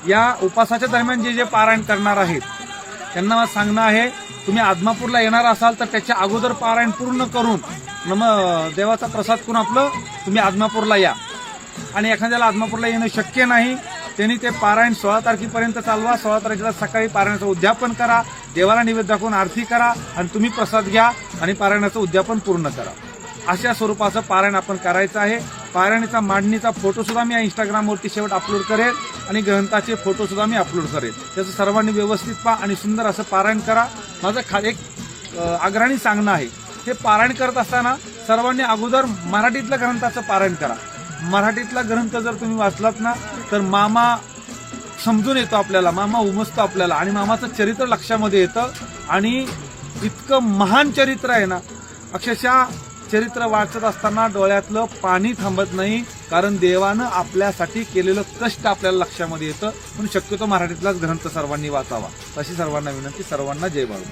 या उपासाच्या दरम्यान जे जे पारायण करणार आहेत त्यांना मला सांगणं आहे, तुम्ही आदमापूरला येणार असाल तर त्याच्या अगोदर पारायण पूर्ण करून देवाचा प्रसाद करून आपलं तुम्ही आदमापूरला या. आणि एखाद्याला आदमापूरला येणं शक्य नाही त्यांनी ते पारायण 16 तारखेपर्यंत चालवा. 16 तारखेला सकाळी पारायणाचं उद्यापन करा, देवाला नैवेद्य दाखवून आरती करा आणि तुम्ही प्रसाद घ्या आणि पारायणाचं उद्यापन पूर्ण करा. अशा स्वरूपाचं पारायण आपण करायचं आहे. पारायणाचा मांडणीचा फोटो सुद्धा मी इंस्टाग्रामवरती शेवट अपलोड करेल आणि ग्रंथाचे फोटो सुद्धा मी अपलोड करेल. त्याचं सर्वांनी व्यवस्थित पहा आणि सुंदर असं पारायण करा. माझं एक आग्रहाने सांगणं आहे, हे पारायण करत असताना सर्वांनी अगोदर मराठीतल्या ग्रंथाचं पारायण करा. मराठीतला ग्रंथ जर तुम्ही वाचलात ना तर मामा समजून येतो आपल्याला, मामा उमजतो आपल्याला आणि मामाचं चरित्र लक्षामध्ये येतं. आणि इतकं महान चरित्र आहे ना, अक्षरशः चरित्र वाचत असताना डोळ्यातलं पाणी थांबत नाही, कारण देवानं आपल्यासाठी केलेलं कष्ट आपल्याला लक्षामध्ये येतं. म्हणून शक्यतो मराठीतलाच ग्रंथ सर्वांनी वाचावा अशी सर्वांना विनंती. सर्वांना जय बाळू.